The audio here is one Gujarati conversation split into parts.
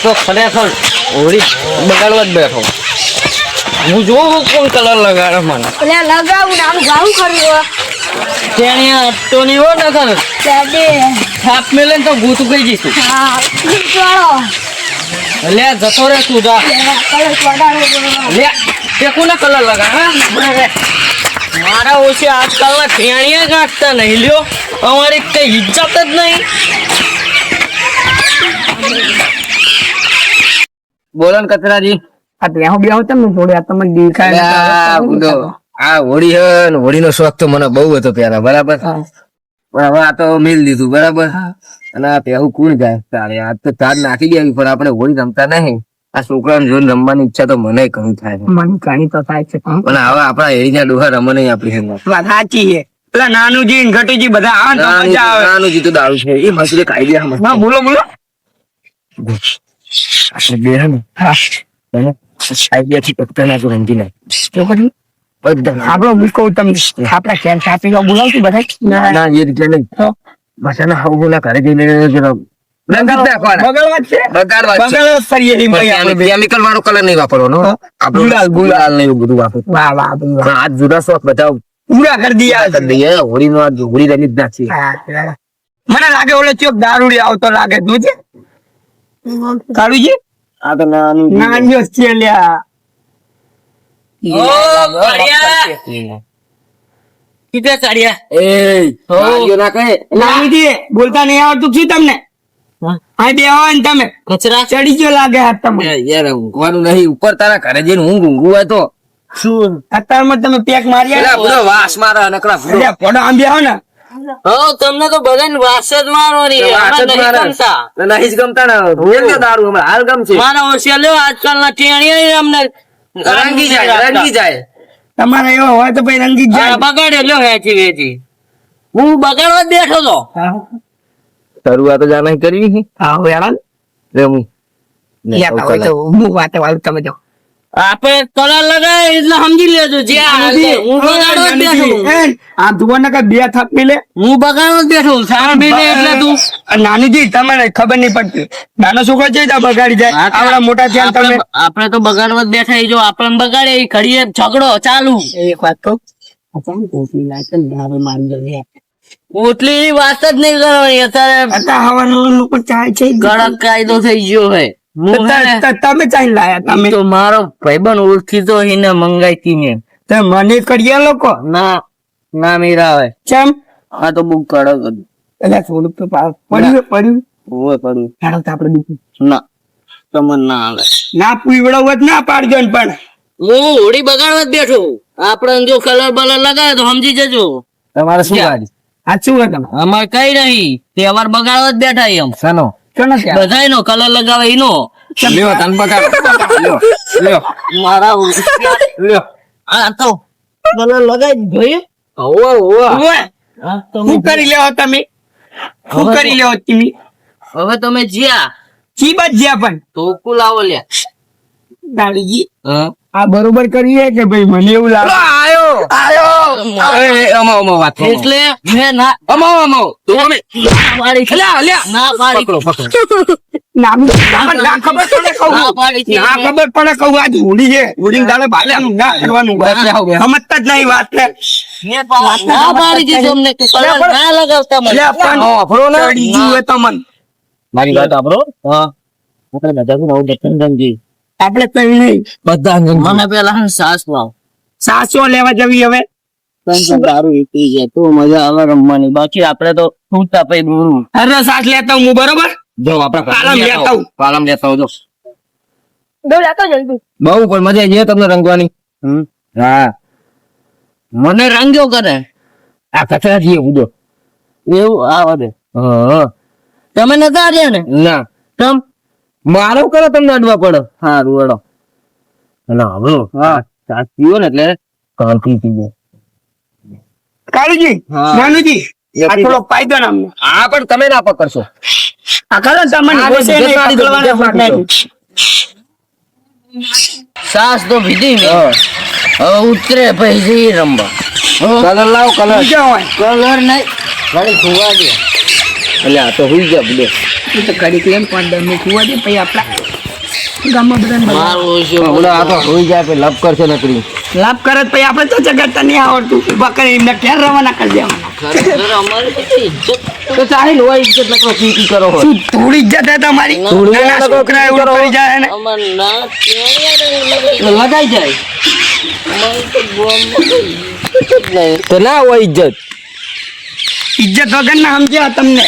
તો ખરેખર હોળી બગાડવા જ બેઠો. હું જોઉં કોણ કલર લગાડે મને. એટલે લગાવું ને આનું ગાવું કરવું ત્યાં તો નહીં હો ને કર ચાલે. થાપ મેલે ને તો ગૂતું કહી જઈશું. હા ચાલો લે જતો રે તું જા. કલર પડાડો લે તે કોને કલર લગાડે? મારા ઓછી આજકાલના ટેણીયા ગાંઠતા નહીં લ્યો. અમારી કઈ ઇજ્જત જ નહીં. બોલો ને કચરાજી. આ બેહો બેહો તમને જોડે આ તમને દેખાય આ હોળી હે ને હોળીનો શોખ તો મને બહુ હતો પેલા, બરાબર. પણ હવે આ તો મેલ દીધું, બરાબર. અને આ પહેવું કોણ જાય તારે? આ તો તાર નાખી દેવી, પણ આપણે હોળી રમતા નહીં. આ છોકરાને જોઈને રમવાની ઈચ્છા તો મને ઘણી થાય છે. મને ઘણી તો થાય છે પણ હવે આપણા એરિયા ડોહા રમે નહીં આપણી હેમાં. વાત સાચી છે. પેલા નાનુજી ને ઘટુજી બધા આવે ને તો મજા આવે. નાનુજી તો દારૂ છે એ મસ્ત કાઢી દે. ના બોલો બોલો. આપણે બે હે ને આઈડિયા થી પકતા ના તો રમતી નહીં. આપડે હું કહું તમને આપડા કેમ સાપી બોલાવશું બધા ના એ રીતે નહીં. બસ એના હવના ઘરે જઈને કેમિકલ વાળો કલર નહીં વાપરવાનો. ગુલાલ ને એવું બધું વાપરવું. આ જુદા શોખ બધા પૂરા કરી દઈએ. હોળી નો હોળી રમી જ નાખી. મને લાગે ઓલે ચોક દારૂડી આવતો લાગે તું છે કાળુજી. આ તો નાનું નાનીઓ છે લ્યા. નાનીજી બોલતા નહીં આવડતું શું તમને? હા બે આવો ને તમે કચરા ચડી ગયો લાગે હાથ તમે. યાર ઊંઘવાનું નહીં. ઉપર તારા ઘરે જઈને ઊંઘું હોય તો શું અત્યારમાં તમે પેક માર્યા વાસ મારા નકરા ફોટો આમ બેહો ને. તમને તો બધાને વાસ જ મારવાની. નહીં જ ગમતા ને દારૂ હમણાં હાલ ગમશે. મારા હોશિયાર લ્યો આજકાલના ટેણીયા અમને રંગી જાય. તમારે એવો હોય તો ભાઈ રંગી જાય. બગાડે લ્યો વેચી વેચી. હું બગાડવા જ બેઠો તો. શરૂઆત જ આના કરવી. હા યાર હું વાતે વાળું તમે જો આપણે કલર લગાય એટલે સમજી લેજો. જે હું બગાડવા જ બેઠો. આ જુઓ ને કે બે થાપ મિલે હું બગાડવા જ બેઠો. સારા મિલે એટલે તું નાનીજી તમને ખબર નહીં પડતી. નાનો છોકરો છે બગાડી જાય. આવડા મોટા થયા તમે. આપણે તો બગાડવા જ બેઠા. જો આપણે બગાડે એ ઘડીએ ઝઘડો ચાલુ. એક વાત કહું ઓટલી વાત જ નહીં કરવાની. અત્યારે હવાનું લોકો ચાય છે કડક કાયદો થઈ ગયો હે. તમે ચાઈ લાયા તમે તો મારો ભાઈબંધ ઓળખીતો એને મંગાઈ ને મને કરીએ લોકો ના ના મીરા આવે. કેમ? આ તો બહુ કડક હતું. એટલે થોડુંક તો પડ્યું હોય પડ્યું. હેડો તો આપડે બીજું ના તમને ના આવે. ના પીવડાવવા જ ના પાડજો ને. પણ હું હોળી બગાડવા જ બેઠો. આપડે જો કલર બલર લગાવે તો સમજી જજો. તમારે શું ગાડી? સાચું હોય તમે? અમારે કઈ નહીં. તહેવાર બગાડવા જ બેઠા એમ. શાનો? બધા નો કલર લગાવે એનો. લ્યો તન બગાડ. લ્યો મારા લ્યો. આ તો કલર લગાવી જોઈએ. શું કરી લેવો તમે? શું કરી લેવો તમે? હવે તમે જ્યાં ચી બાદ જ્યાં પણ તો લાવો લ્યા દાડીજી આ બરોબર કરીએ કે ભાઈ મને એવું લાગે આયો વાત એટલે મેં ના અમા તો અમે ના પાડી પકડો ના ખબર પડે કહું ના ખબર પડે કહું. આજ હોળી છે. હોળી દાડે ભાલ્યાનું ના કરવાનું સમજતા જ નહીં વાત ને. ના પાડી દીધું અમને કે કલર ના લગાવતા મને. ચડી ગયું તો મન મારી વાત આપરો. હા આપણે બધા નવું દર્શન રંગી. આપણે કઈ નહીં બધા મને પેલા સાસ લાવ. સાસો લેવા જવી હવે. દારૂ પી જાય તો મજા આવે રમવાની. બાકી આપડે તો છૂટા પૈ દૂર. અરે સાસ લેતા હું બરોબર. જો આપડે પાલમ લેતા જો જલ્દી બહુ પણ મજા આવી તમને રંગવાની. હા મને રંગ્યો કરે આ કચરા થી ઉડો એવું આ દે. તમે નતા આવ્યા ને? ના તમ મારો કરો તમને અડવા પડો. સારું અડો. હવે હા સાસ પીવો ને એટલે કાંતિ પી જાય. કાળુજી નાનુજી આ થોડો ફાયદો ના અમને. હા પણ તમે ના પકડશો. આ ખરો તમને સાસ તો પીધી ને હવે ઉતરે પછી રમવા. કલર લાવો. કલર નહીં ખાલી ખુવા દે. એટલે આ તો હુઈ ગયા બુડો. એ તો કરી કેમ 15 મિનિટ સુવા દે પછી આપણા ગામમાં બધાને બુડો આ તો હુઈ જાય પછી લપ કરશે નકરી. લાભ કરે તો પછી આપણે તો જગતતા નહીં આવડતું ઊભા કરી એમને ક્યાં રવાના કરી દેવાના તો ચાલે હોય ઇજ્જત નકરો કી કરો હોય. શું થોડી ઇજ્જત હે તમારી થોડી નાના નકરો છોકરા એવું કરો. કરી જાય ને લગાઈ જાય તો ના હોય ઇજ્જત. ઇજ્જત વગર ના સમજ્યા તમને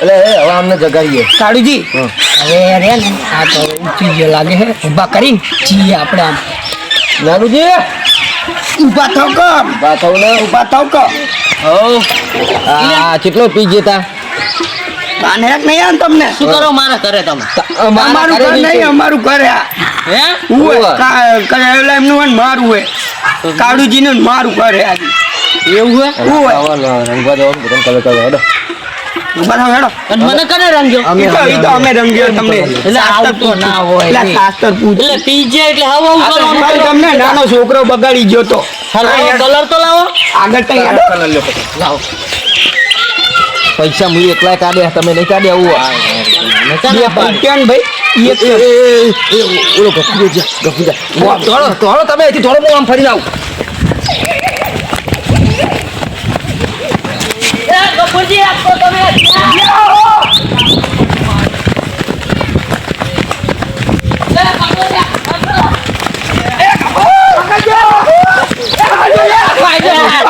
એટલે હવે અમને જગાડીએ. કાળુજી હં. હવે રે ને આ તો ઊંચી જે લાગે છે ઊભા કરીને જીએ આપણે આમ નાનુજી ઊભા થાવ કો બાથવ ને ઊભા થાવ કો આ કેટલો પી જતા. બાને એક નહીં આમ તમને શું કરો મારા ઘરે તમે? અમારું ઘર નહીં અમારું ઘર આ હે ઉવે કરેલા એમનું હોય ને મારું હોય કાળુજી નું મારું ઘર હે આજે એવું હે ઉવે રંગવા દો બધા કલર કરો હેડો. ઊભા થાવ હેડો અને મને કને રંગ્યો? ઈ તો અમે રંગ્યો તમને એટલે આવું તો ના હોય. એટલે શાસ્ત્ર પૂછ એટલે પીજે એટલે હવે હું આ તો કરો ભાઈ તમને નાનો છોકરો બગાડી ગયો તો કલર તો લાવો. આગળ તો હેડો લાવો પૈસા મુઈ એકલા કાઢ્યા તમે નહીં કાઢ્યા આવું બે પૈસા ને ભાઈ એક ઓલો ગફુજો છે ગફુજા થોડો તમે અહીંથી થોડો હું આમ ફરીને આવું. ગફુરજી આપો તમે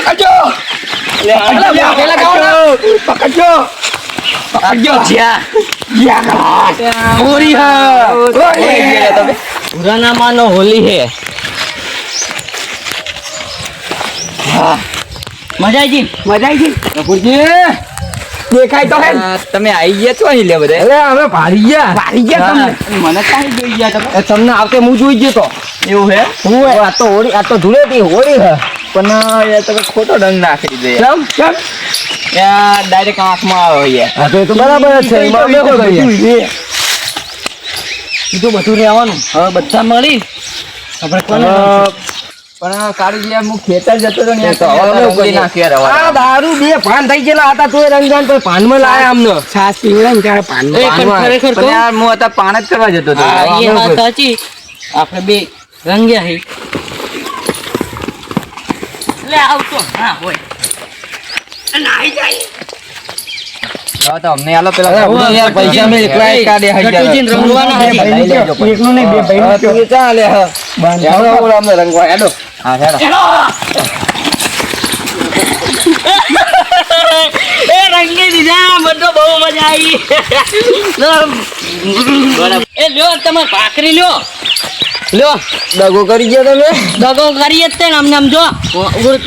પકડજો પકડજો પકડજો હોરી હા પુરાના માનો હોલી હે. મજા આવી મજા આવી ગઈ ગફુરજી દેખાય તો હે તમે આવી ગયા છો અહીં લે બધા. અરે અમે ભારી ગયા ભારી ગયા તમને મને કાંઈ જોઈ ગયા તમે? તમને આવતે હું જોઈ ગયો તો. એવું હે? આ તો હોળી આ તો ધૂળેટી હોળી હે પણ એ તમે ખોટો રંગ નાખી દીધો. કેમ ત્યાં ડાયરેક્ટ આંખમાં આવે યાર. હા તો એ તો બરાબર જ છે. એમાં અમે શું કરીએ? બીજું બધું રહેવાનું. હવે બધા મળી આપણે કોને પણ કાળુજી હું ખેતર જતો હતો ને આ દારૂ બે પાન થઈ ગયેલા હતા તોય રંગજાન તો પાનમાં લાયા અમને. છાસ પીવડે ને ત્યારે પાન ખરેખર હું હતા પાન જ કરવા જતો હતો. એ વાત સાચી આપણે બે રંગ્યા હે લે આવતો હા હોય નાઈ જાય અમને આલો પેલા યાર પૈસા મે એકલા એક કાઢે હજાર રંગવાના હે એકનું નહીં બે ભાઈ તું ચાલે હ હેડો ઓલા અમને રંગવા હેડો હા હેડો એ રંગી દીધા મને તો બહુ મજા આવી એ લ્યો તમે ભાખરી લ્યો દગો કરી ગયા તમે દગો કરીએ જ તે ને અમને આમ જો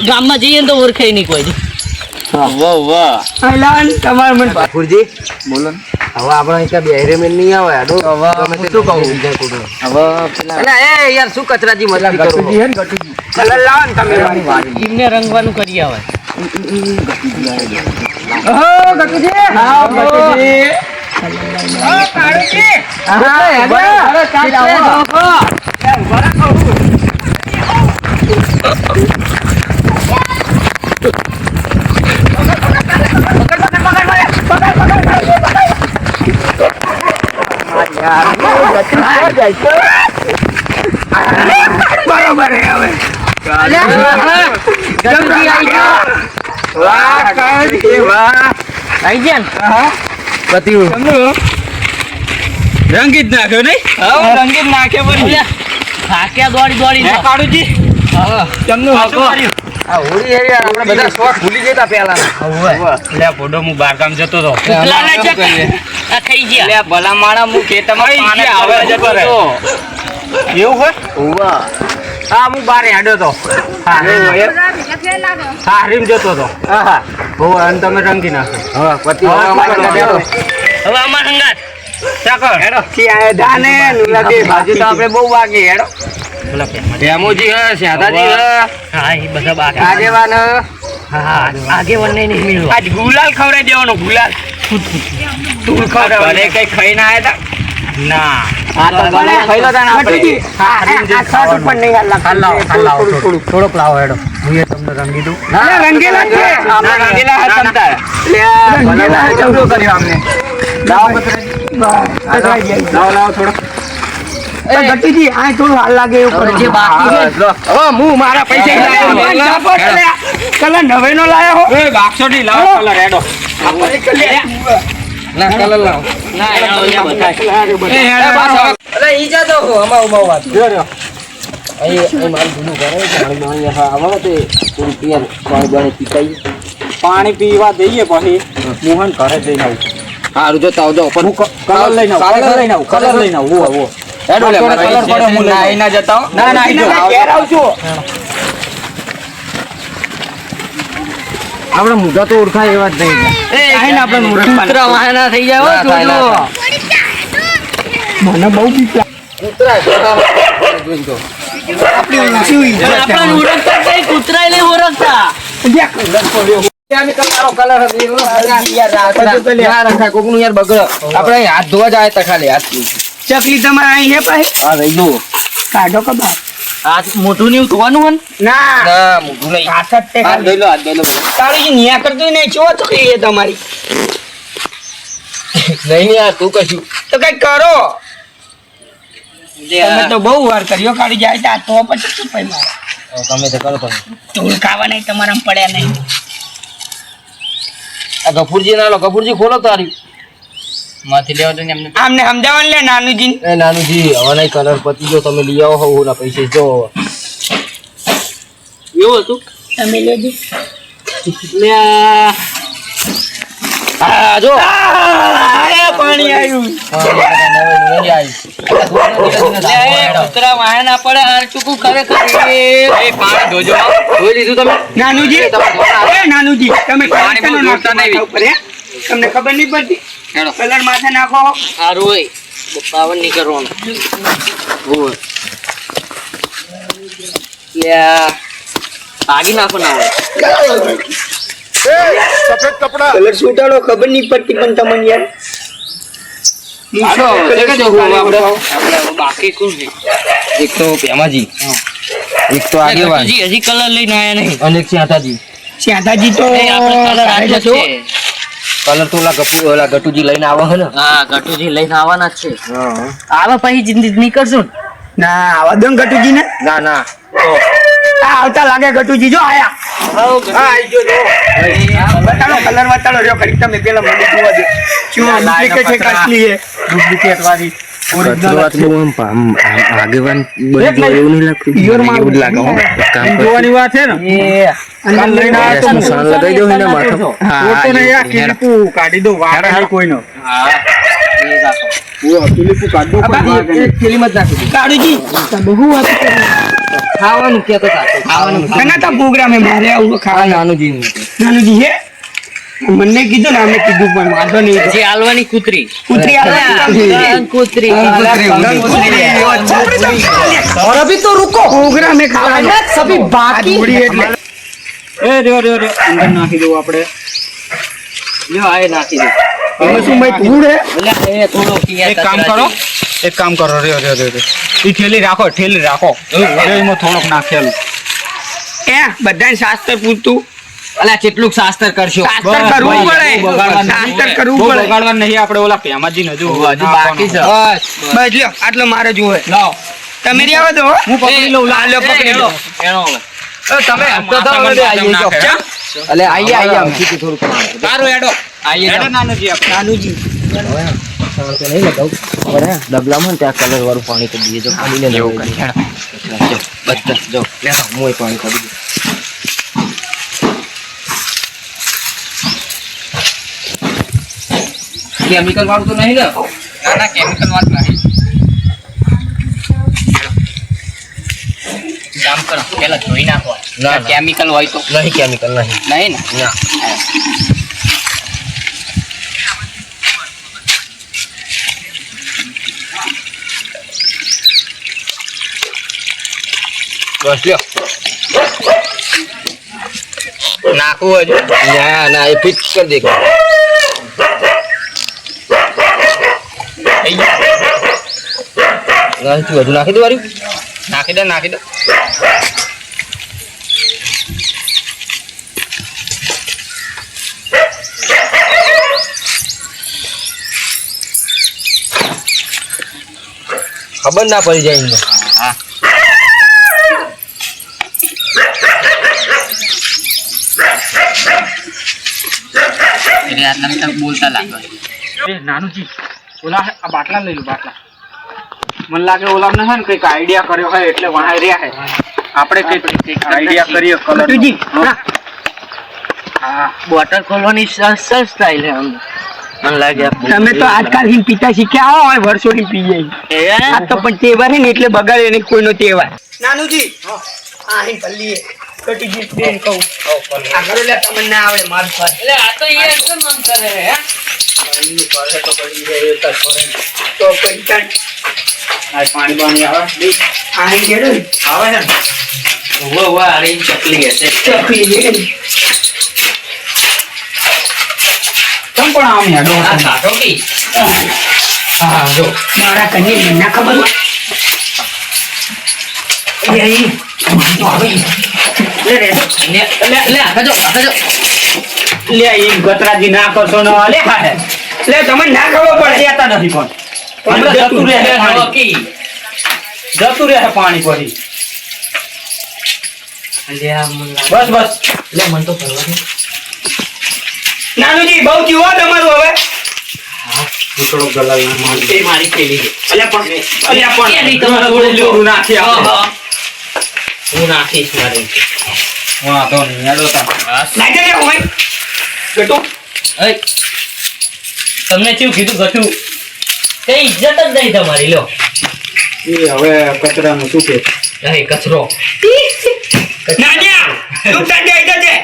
ગામમાં જઈએ ને તો ઓળખાય નહીં કોઈ. વાહ વાહ અલાન તમાર મન ઠાકુરજી બોલો ને. હવે આપણે અહીંયા બેહરેમેન નહીં આવે આડો હવે શું કહું હવે પેલા એ યાર શું કચરાજી મસ્તી કરો કલર લાવો ને તમે એમને રંગવાનું કરી આવે ઓ ગટુજી હા ગટુજી ઓ કાળુજી હા અરે કાળુજી બરોબર હે હવે ગટુજી આવી ગયો વાહ કાળુજી વાહ આવી ગયા હા પતિ રંગીત નાખ્યો નહીં હા રંગીત નાખે પડી થાક્યા દોડી કાળુજી હા તમને આ હોળી હેરી આપણે બધા શોખ ભૂલી જતા પહેલા લે ફોટો હું બાર કામ જતો હતો આ થઈ ગયા લે ભલા માણા હું ખેતરમાં પાણી આવે જતો રહે એવું હોય ઓવા હા હું બાર હેડ્યો તો હા રીમ જતો હતો હા હો અને તમે રંગી નાખો હા પતિ હવે અમાર હંગાત ચાકર હેડો કી આયા દાને નુલા બે બાજુ તો આપણે બહુ વાગી હેડો ડેમોજી હે શાદાજી હે હા એ બધા બાકી આગેવાન હા આગેવાન નહીં મિલવા આજ ગુલાલ ખવડાવી દેવાનો ગુલાલ તું ખવડાવ ઘરે કઈ ખાઈને આયા ના આ તો ગળે ખાઈ લો તાને આપણે. ગટુજી, આ શર્ટ ઉપર નહીં હાલ લાગતું. થોડોક લાવો હેડો હું એ તમને રંગી દઉં અરે રંગેલા છે. આપણે રંગેલા હાથ તમતાર રંગેલા છે. ચાલુ કર્યો અમને લાવો લાવો થોડો ગટુજી, આ થોડું હાલ લાગે એવું કરો. જે બાકી છે હવે હું મારા પૈસા કલર નવેનો લાયો હો. એ બાક્ષોટી લાવો કલર હેડો ના કલર લાવો ના એનો અહીંયા બતાય. એ હેડો પાછો અરે ઈ જાતો હો અમાર ઉમા વાત. જો રહ્યો અહીં મારું જૂનું ઘર છે, પાણી બાણી હા આવે તે થોડું પીવાનું, પાણી બાણી પીતાઈ. પાણી પીવા દઈએ પછી મોહન ઘરે જઈને આવું હારું જોતા આવજો પણ કલર લઈને આવું કલર લઈને આવું હેડો લે મારા કલર પડે હું ના ના જતા હો ના ના જો ઘેર આવજો. આપણે મુઢા તો ઓળખાય એવા જ નહીં એ આઈને આપણે કૂતરા વાહના થઈ જાય હો જોજો. મને બહુ બીક લાગે. કૂતરા જોજો. આપણી ઊંચી ઇજ્જત છે. આપણે ઓળખતા કઈ કૂતરાય નહીં ઓળખતા. આપણે હાથ ધોવા જાય તા ખાલી હાથ ચકલી તમારે અહીં હે પાસે હા રહી જુઓ. કાઢો કબા. હાથ મોઢું ને એવું ધોવાનું હોય ને? ના ના મોઢું નહીં. હાથ જ તે હાથ ખાલી. ધોઈ લો હાથ ધોઈ લો. તારી ન્યા કરતું નહીં ચો ચકલી એ તમારી. નહીં યાર તું કશું તો કઈ કરો. તમે તો બહુ વાર કર્યો કાઢી જાય તા તો પછી શું પૈ મારે તમે તો કરો તમે. ધૂળ ખાવા નહીં તમારા પડ્યા નહીં. આ ગફુરજી ના લો ગફુરજી ખોલો તારી માંથી લેવા દો ને એમને. આમને સમજાવવાનું લે નાનુજી. એ નાનુજી હવે નહીં કલર પતી ગયો તમે લઈ આવો હો ના પૈસે જો એવું હતું તમે લેજો. લે આ જો પાણી આવ્યું. કૂતરા વાયા ના પડે આ ચૂકું ખરેખર એ પાણી ધોજો ધોઈ લીધું તમે નાનુજી એ નાનુજી તમે પાણી બહુ નાખો જોતા નહીં. માથા ઉપર, હે? તમને ખબર નહીં પડતી કલર માથે નાખો. સારું હોય પાવન નહીં કરવાનું હોય ભાગી નાખો ના હોય કલર છૂટાડો ખબર નહીં પડતી પણ તમને યાર બાકી શું છે એક તો પેમાજી એક તો આગેવાન હજી કલર લઈને આયા નહીં અને એક સ્યાતાજી શ્યાતાજી તો કલર તો ઓલા ગટુજી લઈને આવા હે ને હા ગટુજી લઈને આવવાના જ છે આવા પછી જિંદગી નીકળશું ના આવા દો ગટુજી ને. ના ના આ આવતા લાગે ગટુજી જો આયા. હા આઈ ગયો જો. બતાડો કલર બતાડો રહ્યો કરી તમે પેલા મને જોવા દે શું ડુપ્લિકેટ છે કાચલી છે ડુપ્લિકેટ વાળી આગેવાન એવું નહીં લાગતું એવું જ લાગે હો. જોવાની વાત છે ને અંદર લઈને આવ્યો તો સાલ લગાઈ દો ને માથે હા તો ને યાર કિલીપુ કાઢી દો વાળ નહીં કોઈનો કિલીપુ કાઢ દો કાળુજી બહુ વાત ખાવાનું કેતો હતા ખાવાનું કના તા પ્રોગ્રામે મારે આવું ખાવા નાનુજી નાનુજી હે મને કીધું ને અમે કીધું પણ વાંધો નહીં જે હાલવાની કૂતરી કૂતરી કૂતરી और अभी तो रुको प्रोग्राम में खाना सभी बाकी એટલે એ રહ્યો અંદર નાખી દઉં આપણે લ્યો આય નાખી દે તમે શું ભાઈ ધૂળ હે એટલે એ થોડો એક કામ કરો રહ્યો ઈ ઠેલી રાખો એમાં થોડોક નાખેલું એ બધાને શાસ્ત્ર પૂછતું અલા કેટલું શાસ્ત્ર કરશો શાસ્ત્ર કરવું પડે શાસ્ત્ર કરવું પડે બગાડવા નહીં આપણે ઓલા પેમાજી ને હજુ બાકી છે બસ લ્યો આટલો મારે જોવે લાવ તમે રહ્યા દો હું પકડી લઉં લ્યો પકડી લો તમે અલે આઈએ આમથી થોડું સારું હેડો આઈએ હેડો નાનુજી આપણે નાનુજી નહીં લગાવ ડબલામાં ત્યાં કલર વાળું પાણી કરી દઈએ જો પાણી ને એવું કરી હેડો બધા જો હું પાણી કરી દઉં કેમિકલ વાળું તો નહીં ને ના કેમિકલ વાત નહીં કામ કરો પેલા ધોઈ નાખો ના કેમિકલ હોય તો નહીં કેમિકલ નહીં નહીં ને ના બસ લ્યો નાખવું હજુ ના એ ફિટ કરી દે બધું નાખી દો વારી. નાખી દે નાખી દે. ખબર ના પડી જાય એમને. હા એટલે આટલા તક બોલતા લાગે. નાનુજી ઓલા આ બાટલા લઈ લો બાટલા. મને લાગે ઓલા ને હે ને કઈક આઈડિયા કર્યો હોય એટલે વહાઈ રહ્યા હે. આપણે કઈક આઈડિયા કરીએ કલર. હા બોટલ ખોલવાની સરસ સ્ટાઈલ છે અમને. મને લાગે તમે તો આજકાલ હિમ પીતા શીખ્યા હોય વર્ષોથી પી જાય. આ તો પણ તહેવાર હે ને એટલે બગાડે નહીં કોઈનો તહેવાર. નાનુજી આ હિમ પલ્લીએ કટીજી બેન કહું. આ કરો લે તમને ના આવડે માર પર. એટલે આ તો યાર કેમ મન કરે હે? પાણીનું કરે તો પડી જાય એક જ કરે. તો પછી કાંઈ આ પાણી બાણી આવે બે આ હિમ કેડો આવે છે ને. વાહ અરે ચકલી હશે. ચકલી છે કેમ પણ આમ હેડો આ કાઢો કી. હા જો મારા કન્યા મને ના ખબર હોય. એ અહીં તો આવે લે રે લે આગળ જો. લે એ ગતરાજી ના કરશો ન લે હા લે તમને ના ખબર પડે દેતા નથી પણ જતું રહે પાણી. કી. જતું રહે પાણી પછી લે આ મન લાગે. બસ બસ લે મન તો કરવા દે. નાનુજી બહુ જીવો તમારું હવે થોડો ગલાલ ના તે મારી કેલી છે. અલ્યા પણ કે નહીં તમારે થોડું નાખી આપણે હું નાખીશ મારી. વાંધો નહીં હેડો તા નાખી દે હોય ગટુ એ તમને શું કીધું ગટુ? કઈ ઇજ્જત જ નહીં તમારી. લો એ હવે કચરાનું શું કે નહીં કચરો. નાન્યા તું તડે દે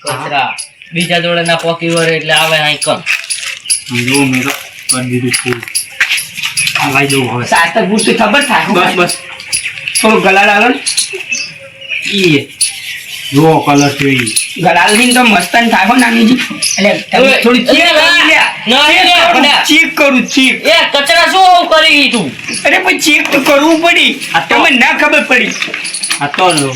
કચરા બીજા જોડે ના પોકી વરે એટલે આવે અહીં કમ. જો મેરો કરી દીધું ફૂલ આ લાઈ દઉં હવે સાત ગુસ્સે ખબર થાય બસ બસ થોડું ગલાલ આલો ને ઈ જો કલર છે ઈ ગલાલ ની તો મસ્તન થાય હો નાનીજી એટલે તમે થોડી ચીક ચીક કરું ચીક એ કચરા શું આવું કરી તું? અરે પણ ચીક તો કરવું પડી તમને ના ખબર પડી આ તો લો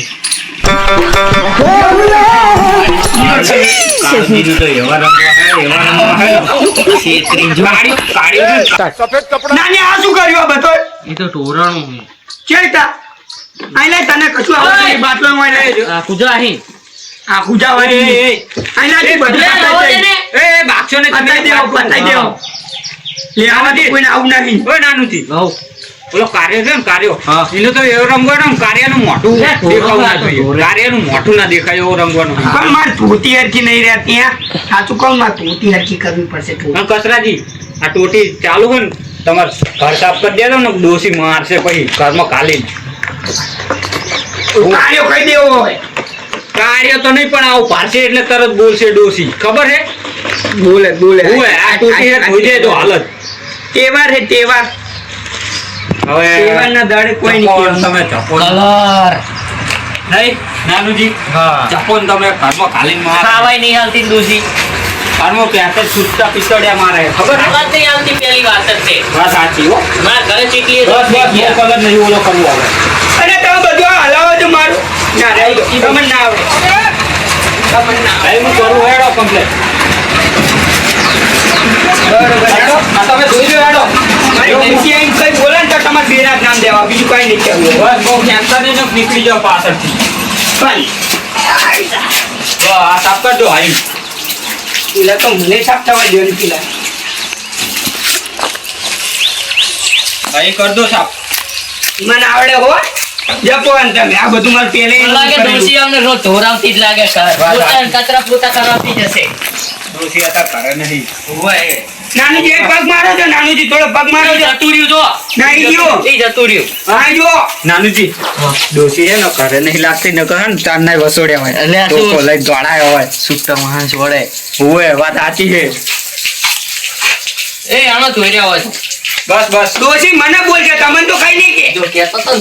એ તો ટોરાણું તને કશું આવડે બાટલો કુજા અહીં આ ખુજાવાળી બાક્ષો ને પતાઈ દેવો લેવાથી કોઈને આવું નહીં ઓય નાનુજી ઓલો કાર્ય છે ને કાર્યો એનો તો એવો રંગવાનો કાર્યનું મોઢું દેખાવું ના જોઈએ કાર્યનું મોઢું ના દેખાય એવો રંગવાનો પણ માર ધોતી હરખી નહીં રહ્યા ત્યાં સાચું કહું માર ધોતી હરખી કરવી પડશે કચરાજી આ ટોટી ચાલુ હોય ને તમારે ઘર સાફ કરી દેજો ને ડોસી મારશે પછી ઘરમાં કાલી કાર્યો કહી દેવો હોય કાર્ય તો નહીં પણ આવું પારશે એટલે તરત બોલશે ડોસી ખબર હે બોલે આ ટોટી હે ધોઈ દે તો હાલત તહેવાર હે તહેવાર હવે તહેવારના દાડે કોઈ નહીં તમે ચપોન કલર નહીં નાનુજી હા ચપોન તમે ઘરમાં કાલીન માર ખાવાય નહીં હાલતી દોશી. ઘરમાં પ્યાતે છૂટતા પિસ્તડિયા મારે ખબર હે વાત નહીં હાલતી પેલી વાત જ છે. વાત સાચી હો મારા ઘરે ચીકલી બસ બસ બહુ કલર નહીં ઓલો કરવો આવે અને તમે બધું હલાવો છો મારું ના રે તમને ના આવડે તમને ના આવડે હું કરું હેડો કમ્પ્લીટ બરોબર હેડો આ તમે જોઈ લો હેડો મારી ખુશી આઈને કઈ બોલે ને તો તમારે બેરા નામ દેવા બીજું કઈ નહીં કહેવું બસ બહુ ટેન્શન નહીં નીકળી જાવ પાછળથી પણ તો આ સાફ કરજો હાઈ પેલા તો મને સાફ થવા દો ને પેલા ભાઈ કર દો સાફ મને આવડે હો જપો ને તમે આ બધું મારે પેલે લાગે દોશી અમને રોજ ધોરાવતી જ લાગે પોતા કચરા પોતા કરાવતી જશે. દોશી હતા કરે નહીં ઓય નાનુજી એક પગ મારો છો નાનુજી થોડો પગ મારો છો જતું રહ્યું જો નાઈ ગયો એ જતું રહ્યું. હા જો નાનુજી દોશી છે ને ઘરે નહીં લાગતી ન કહે ને ચાર ના વસોડ્યા હોય એટલે આ તો શું? લઈ દોડાયો હોય સુટ્ટા માણસ વળે. ઓય વાત સાચી છે એ આનો જોઈ રહ્યા હોય બસ બસ દોશી મને બોલ છે તમને તો કઈ નહીં કે જો કેતો તો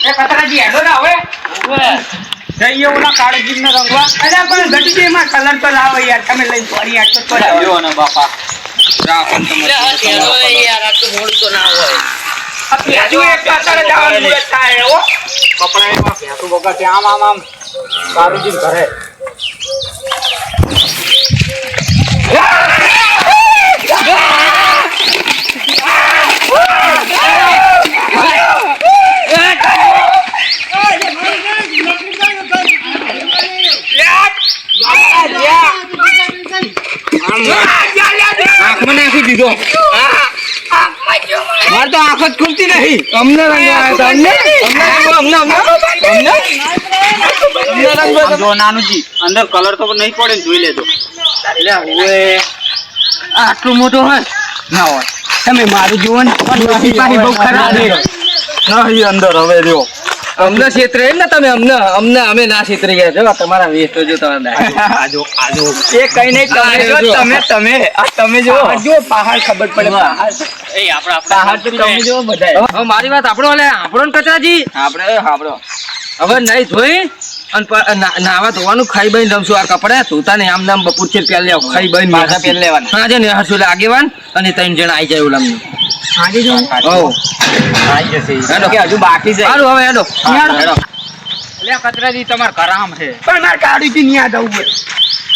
એ કતરાજી હેડો ના હવે ઓય જઈએ ઓલા કાળજીને રંગવા. અરે પણ ઘટી એમાં કલર તો લાવો યાર, તમે લઈને ફરી આટલો તો લાવ્યો ને બાપા. રાખો તમે. યાર આ તો મોડું તો ના હોય. હજુ એક પાછળ જવાનું મુરત થાય હો. કપડા એમાં ભેંસું વગર આમ કાળજી ઘરે. આંખમાં નાખી દીધો. મારે તો આંખ જ ખુલતી નહીં. અમને રંગવા જો નાનુજી અંદર કલર તો નહીં પડે ને જોઈ લેજો. એટલે હવે આટલું મોટો હોય ના હોય. તમે મારું જુઓ ને બહુ ખરાબ નહીં અંદર હવે રહ્યો. અમને ક્ષેત્રે ને તમે અમને અમે ના ક્ષેત્રે ગયા છો તમારા વેસ્ટ જો આજો એ કઈ નહીં. તમે જો પહાડ ખબર પડે. પહાડ તો તમે જો બધા. હવે મારી વાત આપણો ને કચરાજી આપણો હવે નહીં ધોઈ અને નાવા ધોવાનું ખાઈ બહીને રમશું. આ કપડા ધોતા ને આમ નામ બપોર છે પેલ લેવા ખાઈ બહીને પાછા પેલ લેવાના. હા છે ને હરશું આગેવાન અને 3 જણા આવી જાય ઓલા આજે જો આવી જશે. કે હજુ બાકી છે. સારું હવે હેડો. એટલે કચરાજી તમાર ઘરામ છે. પણ મારે કાળુજી ની યાદ આવું પડે.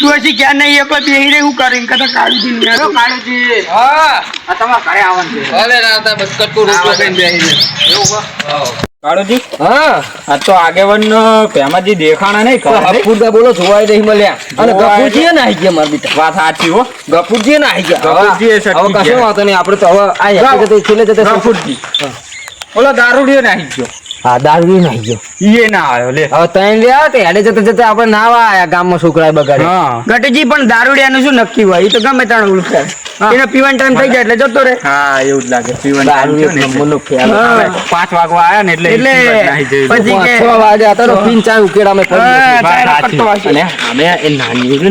ડોશી ક્યાં નહીં એ કોઈ બેહી રહે હું કરીને કદા કાળુજી ની યાદ. કાળુજી હા આ તમાર ઘરે આવવાનું છે. હવે રાતા બસ કટકો રોટલો ખાઈને બેહી એવું કાળુજી હા આ તો આગેવન પેમાજી દેખાણા નહીં કરે. ગફુરદા બોલો જોવાય નહીં મળ્યા અને ગફુરજી ને આવી ગયા માર બેટા. વાત સાચી હો. ગફુરજી ને આવી ગયા. ગફુરજી એ સટકી હવે કશો ગયા. વાંધો નહીં આપણે તો હવે આ છેલ્લે જતે ગફુરજી ઓલો દારૂડિયો નાહી ગયો. હા દારૂ ને આવી ગયો. ઈ ના આવ્યો લે. હવે તૈન રહ્યા તે હેડે જતે જતે આપણે નાવા આયા ગામમાં છોકરાએ બગાડે. હા ગટજી પણ દારૂડિયાનું શું નક્કી હોય? એ તો ગમે ત્યાં ઉલફે. એને પીવાનો ટાઈમ થઈ જાય એટલે જતો રહે. હા એવું જ લાગે. દારૂ એક નંબરનો ખ્યાલ. હા. 5 વાગવા આયા ને એટલે નાહી જઈ. પછી કે 6 વાગે હતા તો પીન ચાય ઉકેડામાં પડી હા, ગયો. ચાય સાચી. રખડતો હશે. અને અમે એ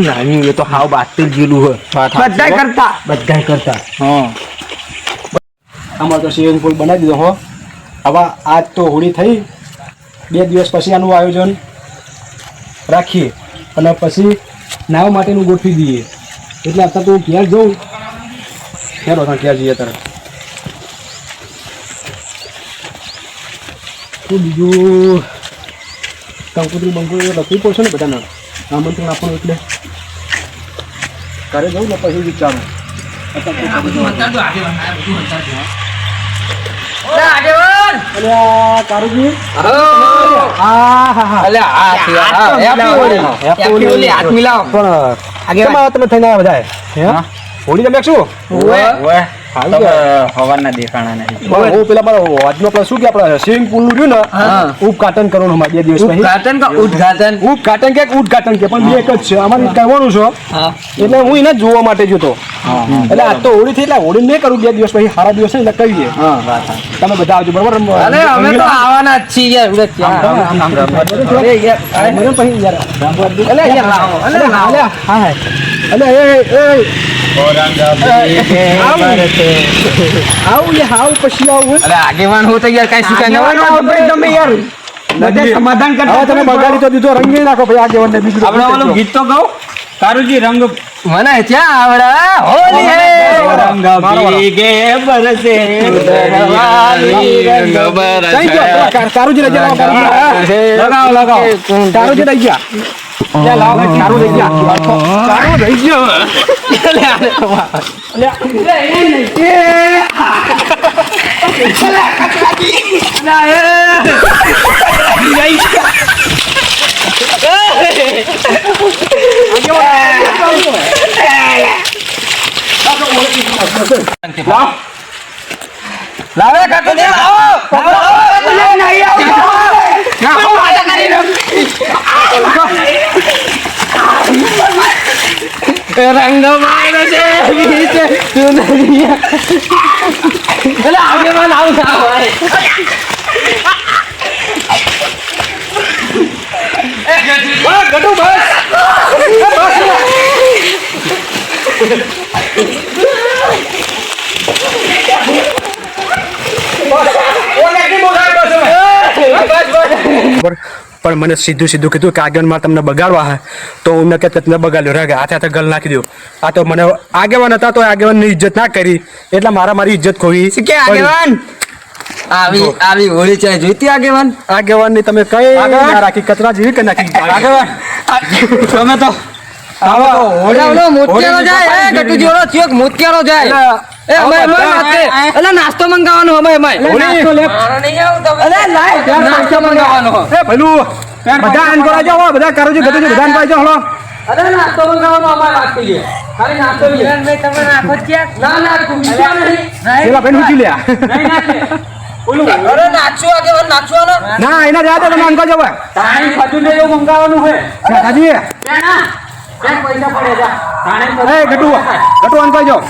નાની એ તો હાવ બાતલ જેલું હોય. બધાય કરતા. બધાય કરતા. હા અમારે તો સ્વિમિંગ પુલ બનાવી દીધો હો. હવે આજ તો હોળી થઈ, 2 દિવસ પછી આનું આયોજન રાખીએ અને પછી નાવા માટેનું ગોઠવી દઈએ. એટલે અત્યારે તો હું ઘેર જઉં. ખેરો ઘેર જઈએ તરત. તો બીજું કંકોત્રી બંકોત્રી લખવી પડશે ને બધાને આમંત્રણ આપવાનું. એટલે ઘરે જવું ને પછી વિચારું. અલ્યા કારુજી હા હા હા અલ્યા આ છે, આ હેપી હોળી. હેપી હોળી, હાથ મિલાવો. પણ કેમ આવો તમે થઈને આવ્યા બધા? હે હોળી તમે શું ઓય હવાના દેખાણા નહીં. હું પેલા મારો આજનો આપણે શું કે આપણે સ્વિમિંગ પુલ નું રહ્યું ને ઉદઘાટન કરવાનું અમારે 2 દિવસ પછી. ઉદ્ઘાટન કા ઉદ્ઘાટન. ઉદઘાટન કે ઉદઘાટન કે પણ બે એક જ છે અમારે કરવાનું છે. એટલે હું એને જોવા માટે જોતો. એટલે આજ તો હોળી થઈ એટલે હોળી નહીં કરું. 2 દિવસ પછી સારા દિવસ છે એટલે કહી દે. તમે બધા આવજો બરોબર. અરે અમે તો આવવાના જ છીએ યાર. ઉડે ક્યાં? અરે યાર, બરોબર પછી યાર અલે યાર લાવો. અલે લાવો. હા હા એટલે આવું યાર આવું પછી આવું. અરે આગેવાન હો તો યાર કાઈ સુકા આગેવાનો આવો પછી તમે યાર બધે સમાધાન કરતા. હવે તમે બગાડી તો દીધો રંગી નાખો ભાઈ આગેવાનને બીજું આપણે ઓલું ગીત તો ગાઓ. કારુજી રંગ મને ક્યાં આવડા હોલી હે રંગ ભીગે બરસે રંગ કઈ ગયો કારુજી લઈ જાઓ. લગાવો. કારુજી લઈ ગયા. લે લાવો ભાઈ, કારુ લઈ ગયા. કારુ લઈ ગયો. લાવે કાકો દે રંગ મારે છે બીચે સુનરિયા. એટલે આગેવાન આવું થાય. ગટુ બસ પણ મને સીધું સીધું કીધું કે આગેવાનમાં તમને બગાડવા હે તો હું કે તમને બગાડ્યો રાગે હાથે હાથે ગલ નાખી દો. આ તો મને આગેવાન હતા તો આગેવાનની ઇજ્જત ના કરી એટલે મારી ઇજ્જત ખોવી. કે આગેવાન આવી હોળી ચાય જોઈતી આગેવાન આગેવાનની તમે કઈ ના રાખી કચરા જેવી કે નાખી આગેવાન તમે તો ઓલો મોતિયારો જાય એ ગટુજી ઓલો થયો મોતિયારો જાય એ અમે નાસ્તો મંગાવવાનો અમે નાસ્તો લે અરે લાય નાસ્તો મંગાવવાનો એ ભલું બધા આન કરા જાઓ બધા કરો છો ગટુજી બધા આન કરા જાઓ હલો. અરે નાસ્તો મંગાવવાનો અમાર રાખી લે ખાલી નાસ્તો લે તમે નાખો છે ના કુંચા નહીં પેલા ભાઈ ઉઠી લ્યા નહીં નાખે ઓલું અરે નાચો આગેવાન નાચવાનો ના એના રહ્યા તો તમે આન કરા જાઓ તાણી ખજૂર ને એવું મંગાવવાનું હોય શાકાજી ના પૈસા પડે જા એ ગટુ આન કરા જાઓ.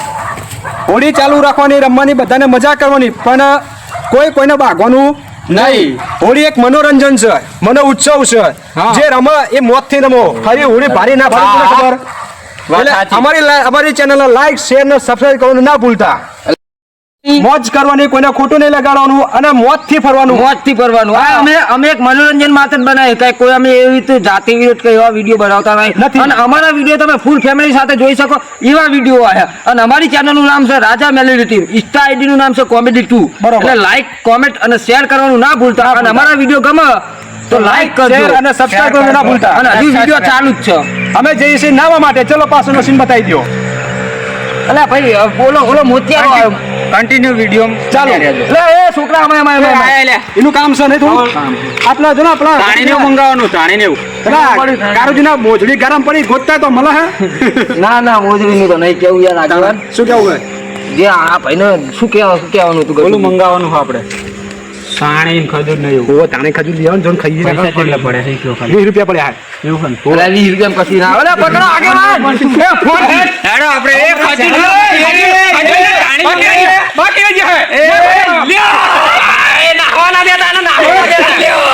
હોળી ચાલુ રાખવાની રમવાની બધાને મજા કરવાની પણ કોઈને ભાગવાનું નહીં. હોળી એક મનોરંજન છે મનો ઉત્સવ છે જે રમે એ મોતથી રમો ફરી હોળી ભારી ના ભારી ખબર એટલે અમારી ચેનલ લાઈક શેર ને સબસ્ક્રાઇબ કરવાનું ના ભૂલતા. મોજ કરવાની કોઈને ખોટું નહીં લગાડવાનું અને મોજથી ફરવાનું અમે એક મનોરંજન માટે જ બનાવી કઈ કોઈ અમે એવી રીતે જાતિ વિરોધ કે એવા વિડીયો બનાવતા નથી. અને અમારા વિડીયો તમે ફૂલ ફેમિલી સાથે જોઈ શકો એવા વિડીયો આવ્યા અને અમારી ચેનલ નું નામ છે રાજા મેલેડી ટીમ. ઇન્સ્ટા આઈડી નું નામ છે કોમેડી 2. બરોબર. એટલે લાઈક કોમેન્ટ અને શેર કરવાનું ના ભૂલતા અને અમારા વિડીયો ગમે તો લાઈક કરજો શેર અને સબસ્ક્રાઇબ કરવાનું ના ભૂલતા. અને હજુ વિડીયો ચાલુ જ છે. અમે જઈએ છીએ નાવા માટે. ચલો પાછળનો સીન બતાવી દો. અલા ભાઈ બોલો મોતિયારો આવ્યો કન્ટિન્યુ વિડીયો ચાલો એટલે એ છોકરા અમે એનું કામ છે નહીં થોડું આપણા જો ને આપણા તાણીને મંગાવવાનું તાણીને એવું કારુજીના મોજડી ગરમ પડી ગોતતા તો મળે હે ના મોજરી નું તો નહીં કેવું યાર આગળ શું કેવું હે જે આ ભાઈને શું કહેવાનું હતું ઓલું મંગાવવાનું આપણે તાણી ખજૂર નહીં એવું ઓ તાણે ખજૂર લઈ આવને જોન ખાઈએ પૈસા કેટલા પડે છે કયો ખાલી 20 રૂપિયા પડ્યા એવું ખન ઓલા 20 રૂપિયા કસી ના ઓલા પકડો આગેવાન એ ફોન હે હેડો આપણે એ ખજૂર બાકી જ હે એ લ્યો એ નાખવાના દેતા ને નાખવાના લ્યો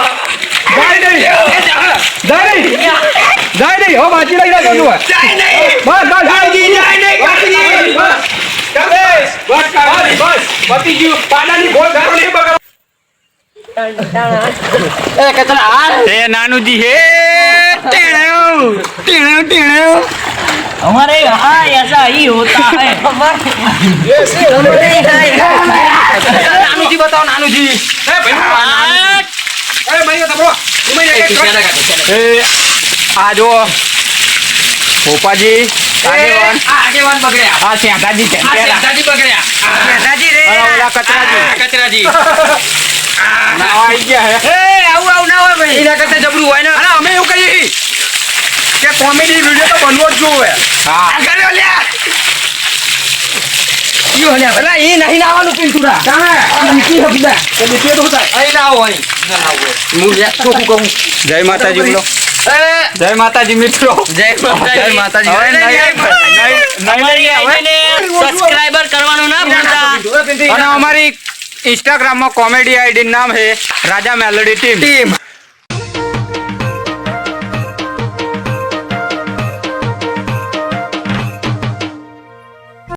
જાય નહીં હો બાજી લઈ રહ્યો છું જાય નહીં બસ જાય નહીં બસ પતી ગયું પાડાની ગોળ ઘરો નહીં બગાડો એ કચરા હાલ એ નાનુજી હે ટેણ્યો हमारे यहाँ ऐसा ही होता है. નાનુજી બતાવો નાનુજી એ મૈયા તબરો એ આ જો પોપાજી આગેવાન બગડ્યા આ શેઠાજી છે દાદી બગડ્યા દાદી રે ઓલા કચરાજી ના આવી ગયા હે એ આવું ના હોય ભાઈ એના કરતા જબરું હોય ને અરે અમે એવું કહીએ કે કોમેડી વિડિયો તો બનવો જ જોઈએ હા આગળ લ્યા યો લ્યા ભલા એ નહીં આવવાનું પિંતુરા કામે નીચી હબડા કે નીચે તો થાય અહીં ના આવો અહીં હું લ્યા શું કહું જય માતાજી બોલો જય માતાજી મિત્રો જય માતાજી સબસ્ક્રાઇબર કરવાનું ના ભૂલતા. અને અમારી इंस्टाग्राम में कॉमेडी आईडी नाम है राजा मेलोडी टीम